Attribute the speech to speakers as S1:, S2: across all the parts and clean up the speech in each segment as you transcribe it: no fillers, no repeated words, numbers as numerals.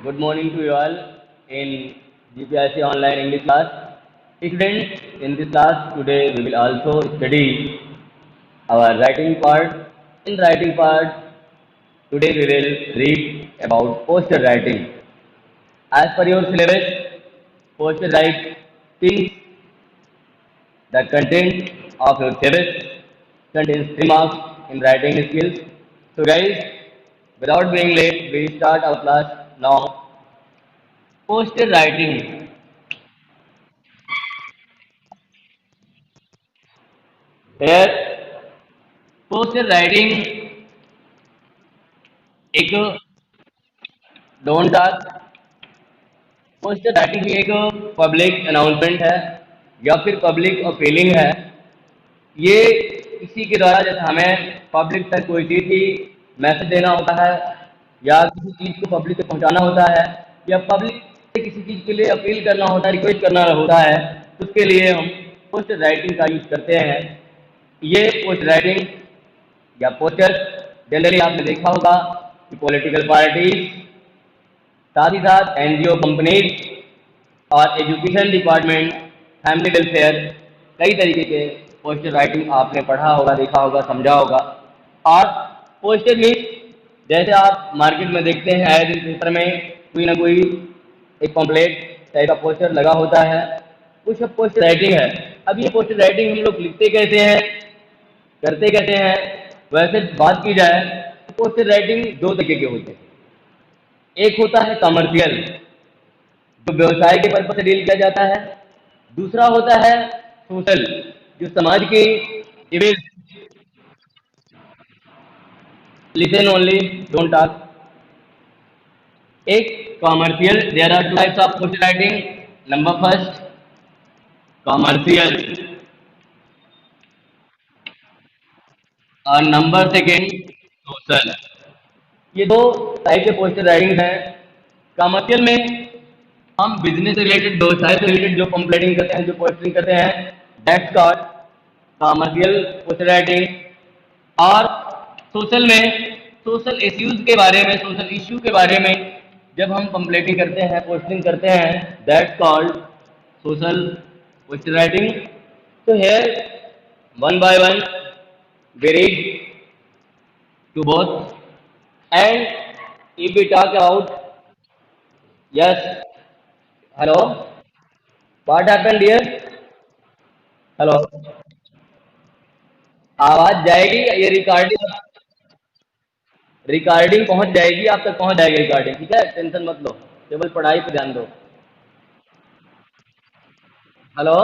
S1: Good morning to you all in GPIC online English class. Students, in this class today we will also study our writing part. In writing part, today we will read about poster writing. As per your syllabus, poster writing, the content of your syllabus contains 3 marks in writing skills. So guys, without being late, we start our class now. Poster writing. Here, poster writing एक don't task poster writing एक public announcement है या फिर public appealing है। ये किसी के द्वारा जैसे हमें पब्लिक तक कोई चीज़ की मैसेज देना होता है या किसी चीज़ को पब्लिक तक पहुंचाना होता है या पब्लिक से किसी चीज़ के लिए अपील करना होता है, रिक्वेस्ट करना होता है, उसके लिए हम पोस्टर राइटिंग का यूज़ करते हैं। ये पोस्टर राइटिंग या पोस्टर्स जनरली आपने देखा होगा कि पॉलिटिकल पार्टीज, साथ ही साथ एनजीओ कंपनीज और एजुकेशन डिपार्टमेंट, फैमिली वेलफेयर, कई तरीके के पोस्टर राइटिंग आपने पढ़ा होगा, देखा होगा, समझा होगा। और पोस्टर मीन्स जैसे आप मार्केट में देखते हैं आए दिन पेपर में कोई ना कोई एक पम्पलेट टाइप का पोस्टर लगा होता है, वो सब पोस्टर राइटिंग है। अब ये पोस्टर राइटिंग हम लोग लिखते कैसे हैं, करते कैसे हैं? वैसे बात की जाए तो पोस्टर राइटिंग दो तरीके के होते हैं। एक होता है कमर्शियल, जो व्यवसाय के पर्पज से डील किया जाता है। दूसरा होता है सोशल, जो समाज की image. Listen only, don't talk. एक commercial, there are two types of poster writing. Number first commercial और नंबर सेकेंड सोशल। ये दो टाइप के पोस्टर राइटिंग हैं। कमर्शियल में हम बिजनेस से रिलेटेड, व्यवसाय से रिलेटेड जो पंपलेटिंग करते हैं, जो पोस्टरिंग करते हैं, that's called commercial poster writing. और सोशल में सोशल इश्यूज के बारे में, सोशल इश्यू के बारे में जब हम पंपलेटिंग करते हैं, पोस्टिंग करते हैं, that's called social poster writing. तो here one by one we read to both, and if we talk about, yes, hello, what happened here? Hello, आवाज जाएगी, ये रिकॉर्डिंग रिकॉर्डिंग पहुंच जाएगी, आप तक पहुंच जाएगी रिकॉर्डिंग, ठीक है, टेंशन मत लो, केवल पढ़ाई पे ध्यान दो। हेलो,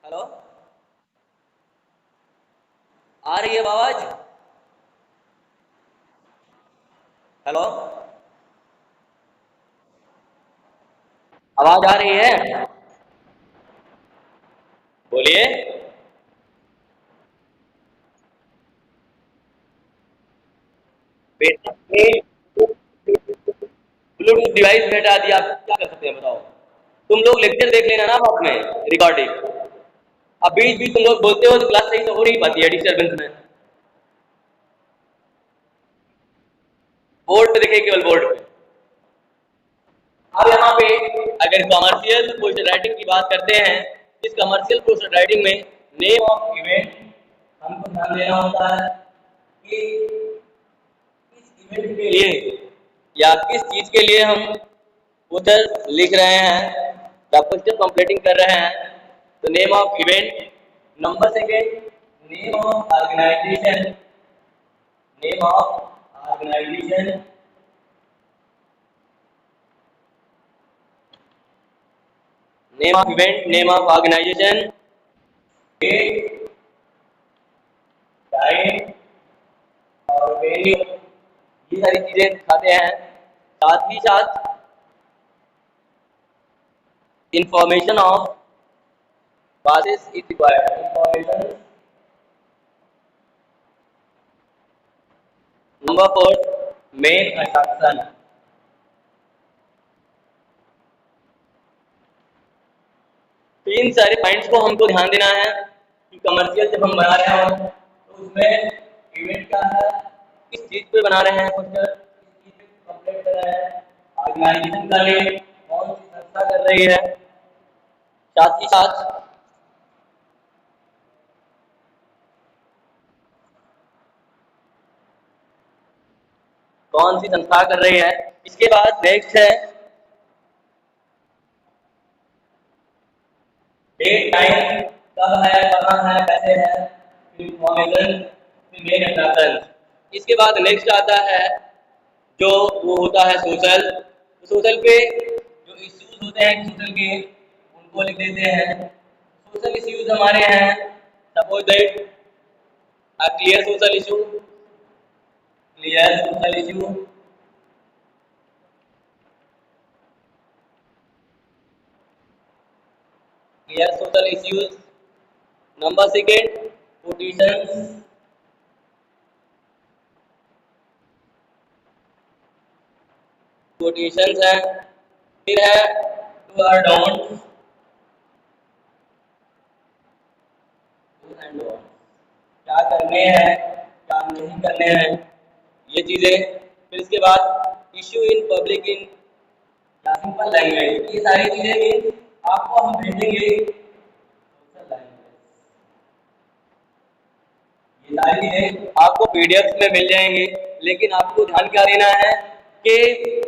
S1: हेलो, आ रही है आवाज? हेलो, आवाज आ रही है? बोलिए। ब्लूटूथ डिवाइस में हटा दिया, आप क्या कर सकते हैं बताओ? तुम लोग लेक्चर देख लेना ना बाद में रिकॉर्डिंग। अब बीच बीच तुम लोग बोलते हो तो क्लास सही से हो नहीं पाती है, डिस्टर्बेंस में। बोर्ड पे देखे, केवल बोर्ड पे। अब यहाँ पे अगर कमर्शियल पोस्टर राइटिंग की बात करते हैं, इस कमर्शियल पोस्टर राइटिंग में नेम ऑफ इवेंट हमको ध्यान देना होता है कि किस इवेंट के लिए या किस चीज के लिए हम पोस्टर लिख रहे हैं या पोस्टर कंप्लीटिंग कर रहे हैं। तो name of event. Number second, name of organisation. Name of organisation. Name of event, name of organisation, date, time और वेन्यू, ये सारी चीजें दिखाते हैं। साथ ही साथ information of causes is required. Information. Number 4, main attraction. तीन सारे पॉइंट्स को हमको ध्यान देना है कि कमर्शियल जब हम बना रहे हो तो उसमें इवेंट क्या है, किस चीज पे बना रहे हैं पोस्टर, किस चीज पे कंप्लेंट कर रहे हैं, ऑर्गेनाइजेशन का नेम, कौन सी संस्था कर रही है, साथ ही साथ कौन सी संस्था कर रही है। इसके बाद नेक्स्ट है डेट टाइम, कब है, कहाँ है, कैसे है, इंफॉर्मेशन, मेन अट्रैक्शन। इसके बाद नेक्स्ट आता है जो वो होता है सोशल। सोशल पे जो इश्यूज होते हैं सोशल के उनको लिख देते हैं। सोशल इश्यूज हमारे हैं, suppose that a clear social issue, clear social issue, clear social issues. Number second petitions, petitions है। फिर है डू और डोंट, डू एंड डोंट, क्या करने हैं क्या नहीं करने हैं, ये चीजें। फिर इसके बाद इश्यू इन पब्लिक इन या सिंपल लैंग्वेज, ये सारी चीजें मीन आपको हम भेजेंगे सोशल लैंग्वेज। ये सारी चीजें आपको पीडीएफ में मिल जाएंगी, लेकिन आपको ध्यान क्या देना है कि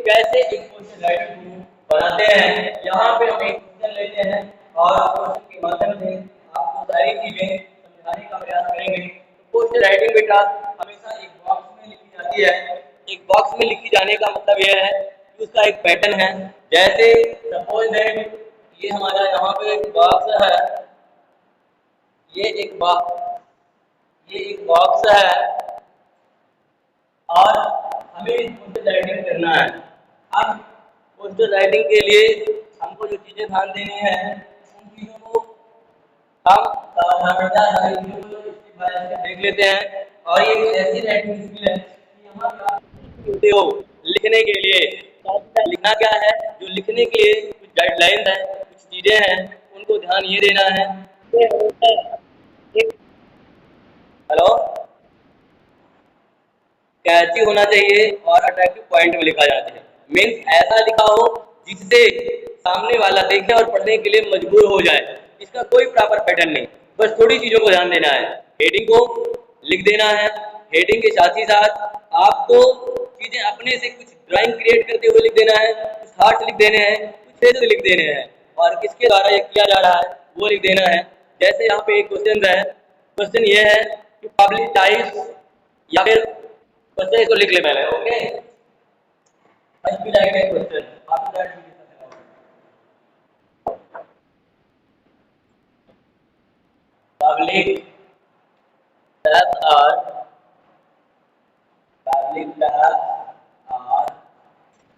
S1: कैसे एक क्वेश्चन राइटिंग बनाते हैं। यहाँ पे हम एक क्वेश्चन लेते हैं और क्वेश्चन के माध्यम से आपको सारी चीजें समझाने का प्रयास करेंगे। क्वेश्चन राइटिंग बेटा हमेशा एक बॉक्स में लिखी जाती है। एक बॉक्स में लिखी जाने का मतलब यह है कि उसका एक पैटर्न है। जैसे सपोज दैट ये हमारा यहाँ पे एक बॉक्स है, ये एक बॉक्स, ये एक बॉक्स है और हमें पोस्टर राइटिंग करना है। अब पोस्टर राइटिंग के लिए हमको जो चीजें ध्यान देनी है उन चीजों को हम सावधानता सारी चीजों को स्टेप बाय स्टेप देख लेते हैं। और ये एक ऐसी राइटिंग स्किल है कि हमारा हो लिखने के लिए लिखना क्या है, जो लिखने के लिए कुछ गाइडलाइंस है, कुछ चीजें हैं, उनको ध्यान ये देना है। हेलो, कैची होना चाहिए और अट्रैक्टिव पॉइंट में लिखा जाता है। मीन्स ऐसा लिखा हो जिससे सामने वाला देखे और पढ़ने के लिए मजबूर हो जाए। इसका कोई प्रॉपर पैटर्न नहीं, बस थोड़ी चीजों को ध्यान देना है। हेडिंग को लिख देना है, हेडिंग के साथ ही साथ आपको चीजें अपने से कुछ ड्राइंग क्रिएट करते हुए लिख देना है, कुछ हार्ट लिख देने हैं, कुछ फेस लिख देने हैं और किसके द्वारा ये किया जा रहा है वो लिख देना है। जैसे यहाँ पे एक क्वेश्चन है, क्वेश्चन ये है कि पब्लिक टाइप्स, या फिर क्वेश्चन इसको लिख ले पहले। ओके, फर्स्ट भी राइट है क्वेश्चन, आप दैट भी public tabs are, public tabs are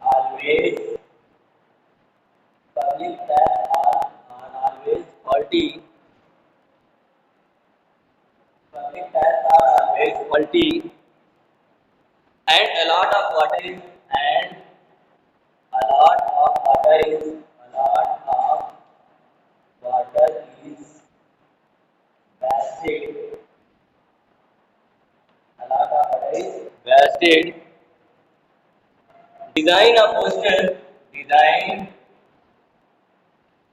S1: always, public tabs are always faulty, public tabs are always faulty and a lot of water is and a lot of water is a lot of water is wasted, a lot of water is wasted. Design a poster, design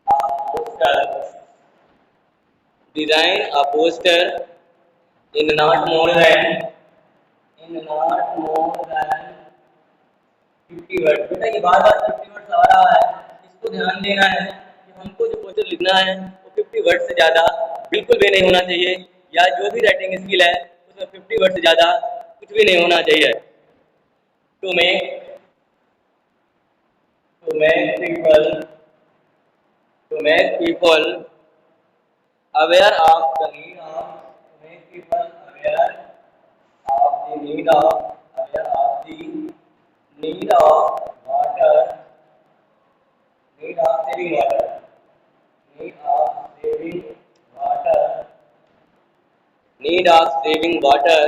S1: a poster, design a poster in not more than, in not more than 50 word. बेटा ये बार बार 50 word आ रहा है, इसको ध्यान देना है कि हमको जो पोस्टर लिखना है वो 50 वर्ड से ज़्यादा बिल्कुल भी नहीं होना चाहिए, या जो भी राइटिंग स्किल है उसमें 50 वर्ड से ज़्यादा कुछ भी नहीं होना चाहिए। To make, to make people, to make people aware of the need of, to make people aware of the need of, aware of the need of water, need of saving water, need of saving water, need of saving water.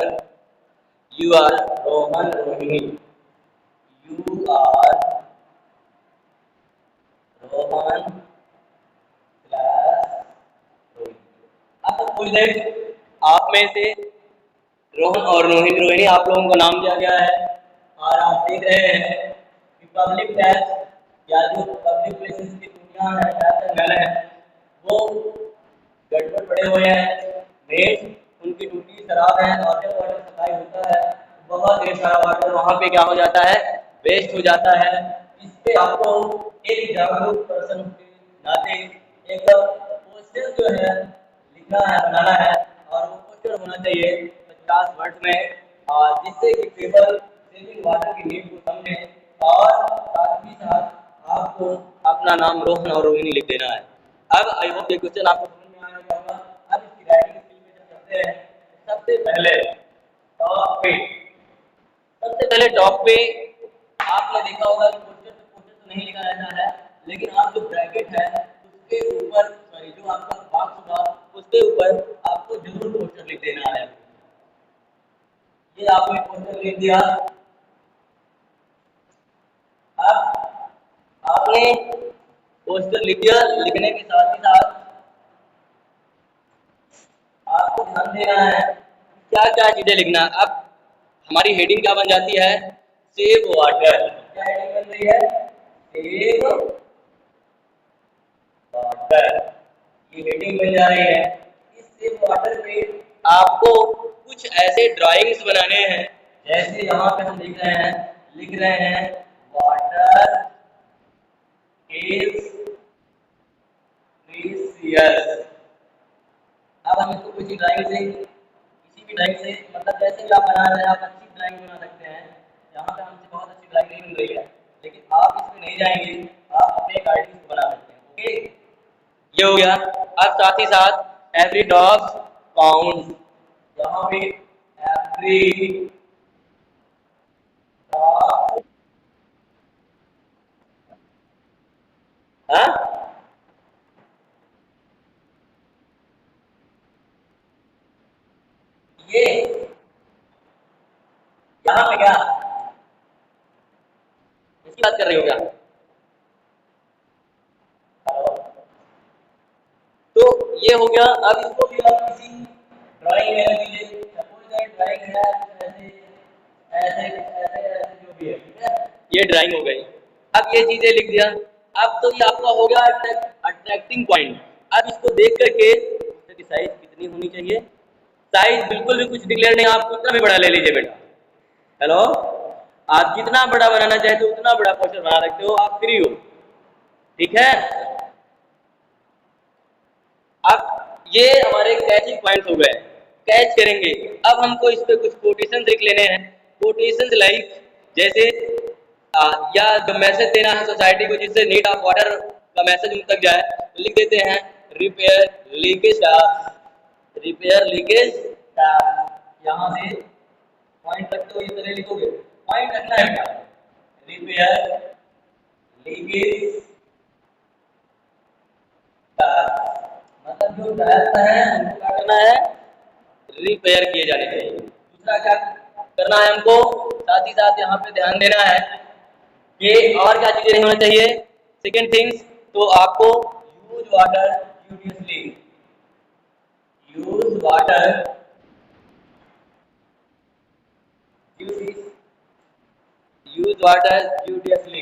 S1: You are Rohan Rohini, you are Rohan class Rohini। अब पूछ दे आप में से रोहन और रोहिणी आप लोगों को नाम दिया गया है और आप देख रहे हैं कि पब्लिक टैक्स या जो पब्लिक प्लेसेस की दुनिया है महल है वो गड़बड़ पड़े हुए हैं। मेन उनकी ड्यूटी खराब है और जब वाटर सप्लाई होता है बहुत ढेर सारा वाटर वहाँ पे क्या हो जाता है, वेस्ट हो जाता है। इस पे आपको एक जागरूक पर्सन के नाते एक पोस्टर जो है लिखना है, बनाना है और वो पोस्टर होना चाहिए 50 वर्ड में और जिससे कि पीपल सेविंग वाटर की नीड को समझे और साथ ही साथ आपको अपना नाम रोहन और रोहिणी लिख देना है। अब आई होप ये क्वेश्चन आपको समझ में आ गया होगा। अब इसकी राइटिंग स्किल में जब चलते हैं सबसे पहले टॉप पे सबसे पहले टॉप पे आपने देखा होगा कि पोस्टर तो नहीं लिखा रहता है, लेकिन आप जो ब्रैकेट है उसके ऊपर सॉरी जो आपका बॉक्स होगा उसके ऊपर आपको जरूर पोस्टर लिख देना है। ये आपने पोस्टर लिख दिया। अब आपने पोस्टर लिख दिया, लिखने के साथ ही साथ आपको ध्यान देना है क्या क्या चीजें लिखना। अब हमारी हेडिंग क्या बन जाती है, सेव वाटर। क्या हेडिंग बन रही है, सेव वाटर। ये हेडिंग बन जा रही है। इस सेव वाटर पे आपको कुछ ऐसे ड्राइंग्स बनाने हैं जैसे यहाँ पे हम लिख रहे हैं वाटर इज प्रीशियस। अब हम इसको किसी ड्राइंग से किसी भी ड्राइंग से मतलब जैसे भी आप बना रहे हैं आप अच्छी ड्राइंग बना सकते हैं। यहाँ पे हमसे बहुत अच्छी ड्राइंग नहीं बन रही है लेकिन आप इसमें नहीं जाएंगे, आप अपने एक आर्टिस्ट बना सकते हैं। ओके, ये हो गया। अब साथ ही साथ एवरी डॉग काउंट, यहाँ पे एवरी डॉग हाँ ये यहाँ पे क्या इसकी बात कर रहे हो क्या? तो ये हो गया। अब इसको भी आप किसी ड्राइंग में लग लीजिए। सपोज दैट ड्राइंग है ऐसे ऐसे ऐसे ऐसे जो भी है, ठीक है, ये ड्राइंग हो गई। अब ये चीजें लिख दिया। अब तो ये आपका हो गया अट्रैक्टिंग पॉइंट। अब इसको देख करके की साइज कितनी होनी चाहिए, साइज बिल्कुल भी कुछ डिक्लेयर नहीं, आप उतना भी बड़ा ले लीजिए बेटा। हेलो, आप जितना बड़ा बनाना चाहते हो उतना बड़ा पोस्टर बना सकते हो, आप फ्री हो, ठीक है। अब ये हमारे कैचिंग पॉइंट्स हो गए, कैच करेंगे। अब हमको इस पे कुछ कोटेशन लिख लेने हैं। कोटेशन लाइक जैसे या जो मैसेज देना है सोसाइटी को जिससे नीड ऑफ वाटर का मैसेज उन तक जाए, तो लिख देते हैं repair leakage tap, repair leakage tap. यहाँ से पॉइंट रखते हो इस तरह लिखोगे, पॉइंट रखना है क्या, रिपेयर लीकेज मतलब जो डायरेक्ट है हमको क्या करना है, रिपेयर किए जाने चाहिए। दूसरा क्या करना है हमको, साथ ही साथ यहाँ पे ध्यान देना है कि और क्या चीजें नहीं होना चाहिए। सेकेंड थिंग्स, तो आपको use water judiciously, use water use water judiciously,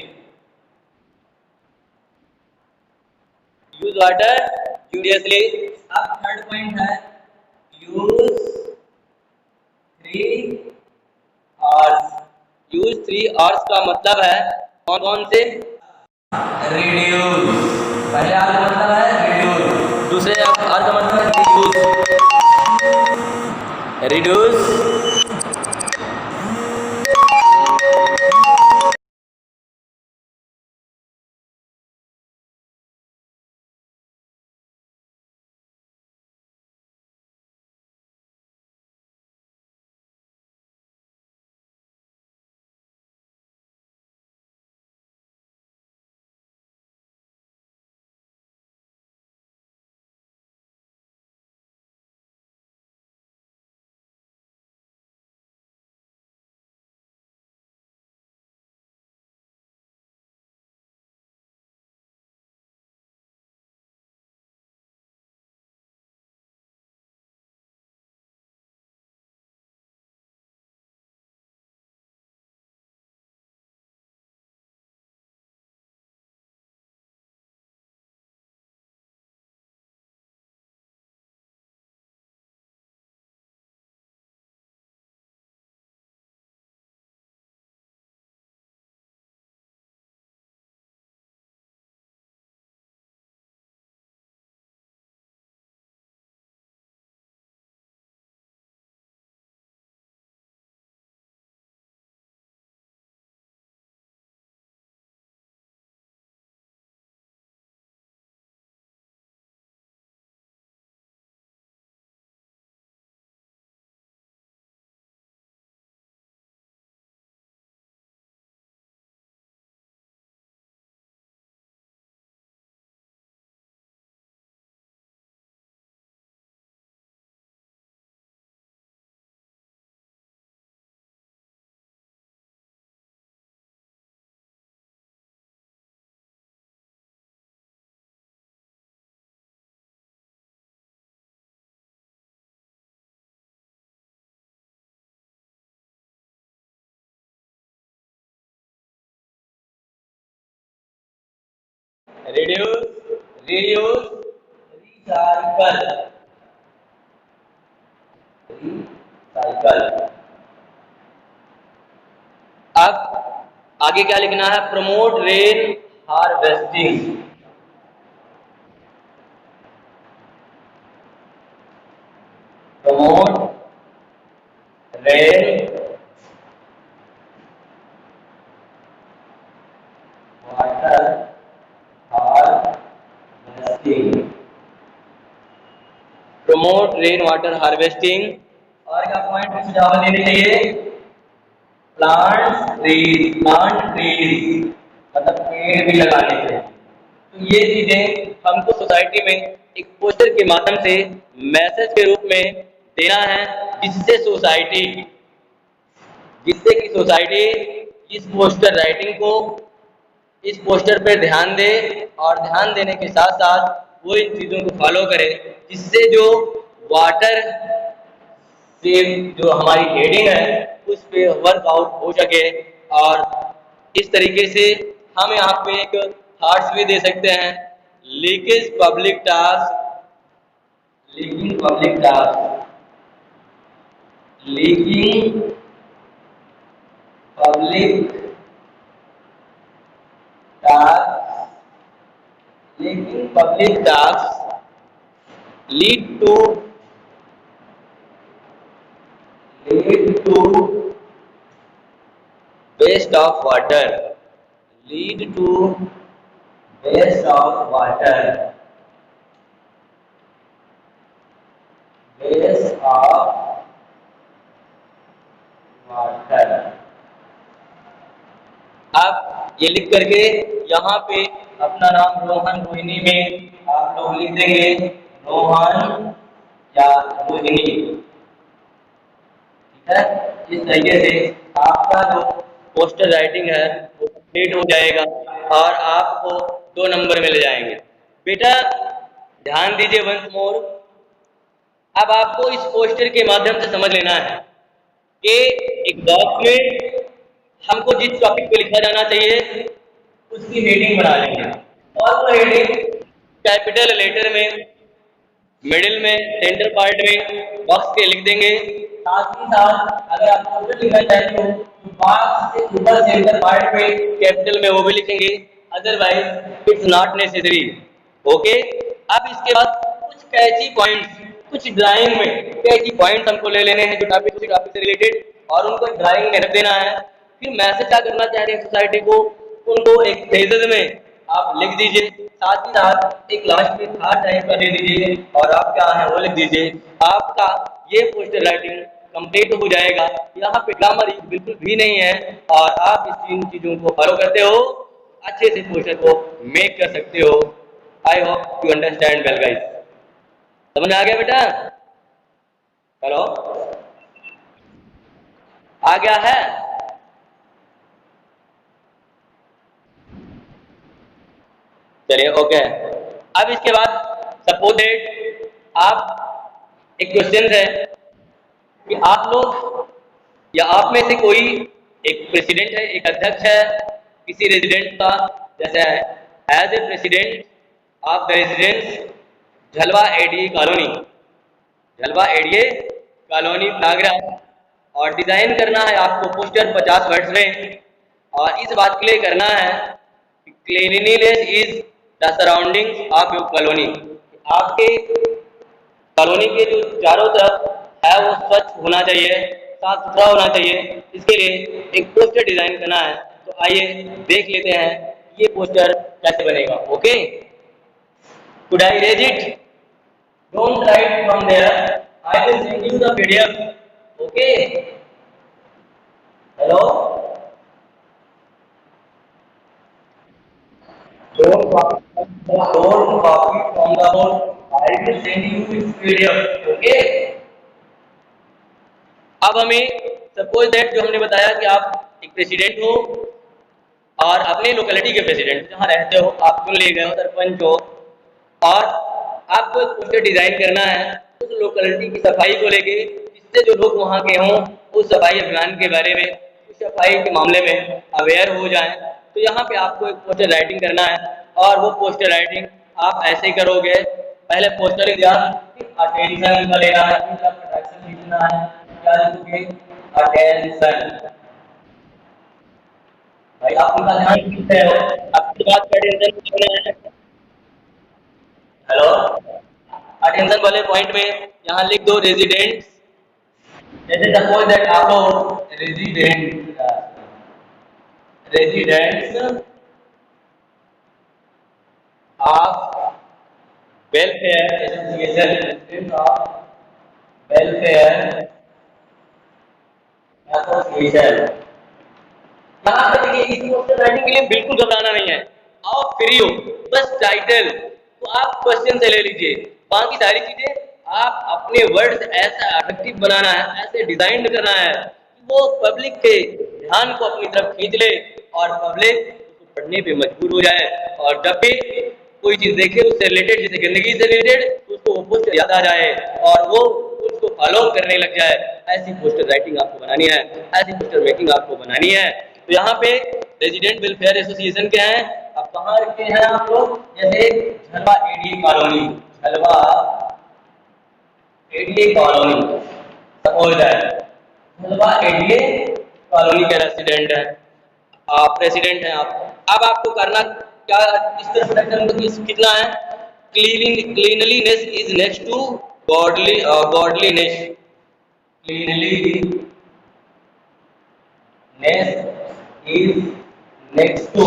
S1: use water judiciously. अब थर्ड पॉइंट है यूज 3 आवर्स। यूज 3 आवर्स का मतलब है कौन कौन से, रिड्यूस, पहले आर का मतलब है रिड्यूस, दूसरे आर का मतलब है reduce, reduce reduce, reuse, recycle, recycle. अब आगे क्या लिखना है? Promote rain harvesting, promote rain water harvesting, promote rain water harvesting. और क्या पॉइंट सुझाव देने चाहिए? प्लांट ट्रीज मतलब पेड़ भी लगाने चाहिए। तो ये चीजें हमको सोसाइटी में एक पोस्टर के माध्यम से मैसेज के रूप में देना है, जिससे कि सोसाइटी इस पोस्टर राइटिंग को, इस पोस्टर पे ध्यान दे और ध्यान देने के साथ साथ वो इन चीज़ों को फॉलो करे, जिससे जो वाटर से जो हमारी हेडिंग है उस पे वर्कआउट हो सके। और इस तरीके से हम यहाँ पे एक थॉट्स भी दे सकते हैं, leakage public task, leaking public task, leaking public task, leaking public task lead to waste of water, lead to waste of water, waste of water। अब ये लिख करके यहाँ पे अपना नाम रोहन रोहिणी में आप लोग लिख देंगे, रोहन या रोहिणी। ठीक है, इस तरीके से आपका जो पोस्टर राइटिंग है वो कंप्लीट हो जाएगा और आपको 2 नंबर मिल जाएंगे। बेटा ध्यान दीजिए वंस मोर। अब आपको इस पोस्टर के माध्यम से समझ लेना है कि एक बॉक्स में हमको जिस टॉपिक पे लिखा जाना चाहिए उसकी हेडिंग बना लेंगे और वो हेडिंग कैपिटल लेटर में, मिडिल में, सेंटर पार्ट में बॉक्स के लिख देंगे। साथ ही साथ अगर आप पोस्टर लिखना चाहते हो तो बॉक्स के ऊपर सेंटर पार्ट पे कैपिटल में वो भी लिखेंगे, otherwise it's not necessary. Okay, अब इसके बाद कुछ कैची पॉइंट्स, कुछ ड्राइंग में कैची पॉइंट्स हमको ले लेने हैं जो टॉपिक उसी टॉपिक से रिलेटेड, और उनको ड्राइंग में रख देना है। फिर मैसेज क्या करना चाह रहे हैं सोसाइटी को, उनको एक पेजेस में आप लिख दीजिए, साथ ही साथ एक लास्ट में था टाइप का दे दीजिए और आप क्या है वो लिख दीजिए। आपका ये पोस्टर राइटिंग कंप्लीट हो जाएगा। यहाँ पे ग्रामर बिल्कुल भी नहीं है और आप इस तीन चीजों को फॉलो करते हो, अच्छे से पोस्टर को मेक कर सकते हो। I hope you understand well guys. समझ आ गया बेटा? हेलो, आ गया है? चलिए ओके। अब इसके बाद सपोज दैट आप, एक क्वेश्चन है कि आप लोग या आप में से कोई एक प्रेसिडेंट है, एक अध्यक्ष है किसी रेजिडेंट का, जैसे as a president of the residence Jhalwa ADA colony, Jhalwa ADA colony Prayagraj, और डिजाइन करना है आपको पोस्टर 50 वर्ड्स में, और इस बात के लिए करना है cleanliness is the surroundings of your colony. आपके कॉलोनी के जो चारों तरफ है वो स्वच्छ होना चाहिए, साफ सुथरा होना चाहिए। इसके लिए एक पोस्टर डिजाइन करना है। तो आइए देख लेते हैं ये पोस्टर कैसे बनेगा। Okay, could I raise it? Don't write from there, I will send you the PDF. Okay, hello, don't copy from the board, I will send you its PDF। Okay, अब हमें सपोज दैट जो हमने बताया कि आप एक president हो और अपने लोकेलिटी के प्रेसिडेंट जहाँ रहते हो आप चुन ले गए हो, सरपंच हो, और आपको एक पोस्टर डिजाइन करना है उस लोकेलिटी की सफाई को लेके, जिससे जो लोग वहाँ के हों उस सफाई अभियान के बारे में, उस सफाई के मामले में अवेयर हो जाएं। तो यहाँ पे आपको एक पोस्टर राइटिंग करना है और वो पोस्टर राइटिंग आप ऐसे ही करोगे। पहले पोस्टर लिखा, अटेंशन का लेना है, फिर अट्रैक्शन लिखना है, क्या लिखोगे, अटेंशन। भाई आप उनका ध्यान रखते हो, आपकी बात का अटेंशन करना है। हेलो, अटेंशन वाले पॉइंट में यहाँ लिख दो रेजिडेंट्स। जैसे सपोज दैट आप लोग residents of welfare association, residents of welfare association. यहाँ पे देखिए, इस क्वेश्चन राइटिंग के लिए बिल्कुल घबराना नहीं है, आप फ्री हो, बस टाइटल तो आप क्वेश्चन से ले लीजिए, बाकी सारी चीजें आप अपने वर्ड्स ऐसा अट्रैक्टिव बनाना है, ऐसे डिजाइन करना है कि वो पब्लिक के ध्यान को अपनी तरफ खींच ले और पब्लिक उसको पढ़ने पे मजबूर हो जाए, और जब भी कोई चीज देखे उससे रिलेटेड, जैसे गंदगी से रिलेटेड, उसको वो पोस्टर याद आ जाए और वो उसको फॉलो करने लग जाए। ऐसी पोस्टर राइटिंग आपको बनानी है, ऐसी पोस्टर मेकिंग आपको बनानी है। तो यहाँ पे रेजिडेंट वेलफेयर एसोसिएशन के हैं, अब कहाँ रखते हैं आप लोग, जैसे Jhalwa ADA colony, Jhalwa ADA colony, suppose that Jhalwa ADA colony के रेसिडेंट है, आप प्रेसिडेंट हैं आप। अब आपको करना क्या, इस तरह से कितना है, cleanliness is next to godliness, cleanliness is next to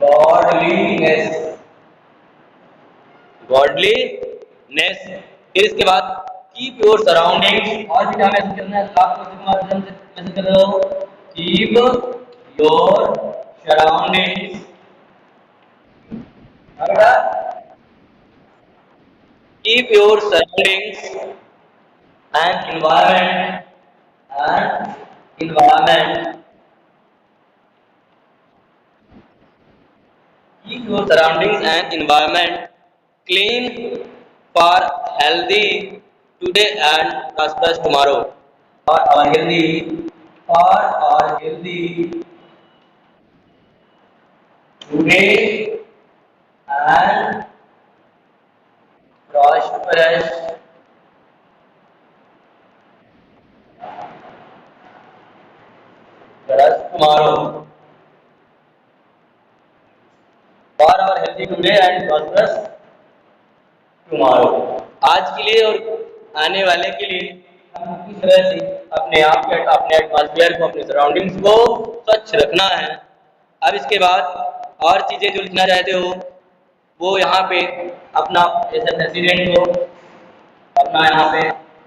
S1: godliness, godliness। फिर इसके बाद कीप योर सराउंडिंग्स, और भी हमें ऐसे करना है, आपको के माध्यम से कैसे कर रहे हो, keep your surroundings, keep your surroundings and environment, keep your surroundings and environment clean for healthy today and prosperous tomorrow, for our healthy today and prosperous tomorrow, for our healthy today and prosperous tomorrow। आज के लिए और आने वाले के लिए हम किस तरह से अपने आप के, अपने एटमॉस्फेयर को, अपने सराउंडिंग्स को स्वच्छ रखना है। अब इसके बाद और चीजें जो लिखना चाहते हो वो यहाँ पे अपना, जैसे प्रेसिडेंट को अपना, यहाँ पे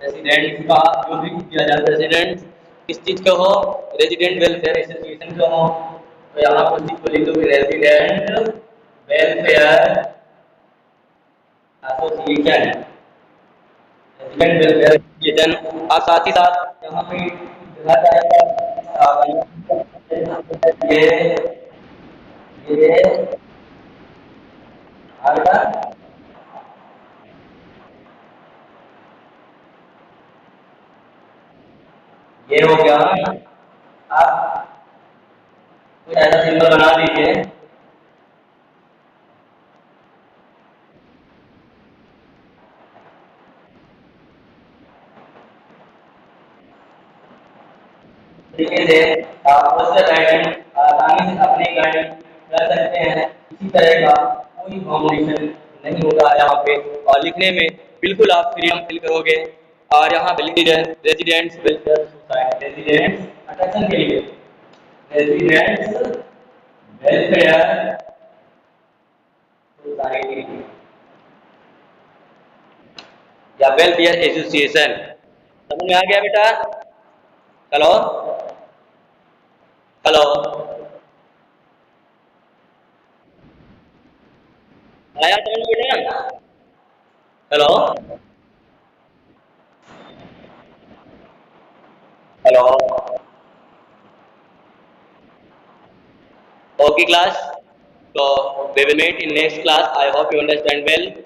S1: रेजिडेंट का जो भी किया जाए, प्रेसिडेंट किस चीज का हो, रेजिडेंट वेलफेयर एसोसिएशन का हो, तो यहाँ पर लिख दो resident welfare association, resident welfare association. और साथ ही साथ यहाँ पे लिखा जाएगा ये ये हो गया। आप कुछ ऐसा सिंबल बना दीजिए, तरीके से आप पोस्टर राइटिंग आसानी से अपने गाइड कर सकते हैं। इसी तरह का कोई फाउंडेशन नहीं होगा यहाँ पे, और लिखने में बिल्कुल आप फ्रीडम फील करोगे। और यहाँ पे लिखिए residents welfare society, residents attraction के लिए रेजिडेंट्स वेलफेयर सोसाइटी या वेलफेयर एसोसिएशन। समझ में आ गया बेटा? हेलो हेलो, आया समझ बेटा? Hello hello, okay class, so we will meet in next class. I hope you understand well.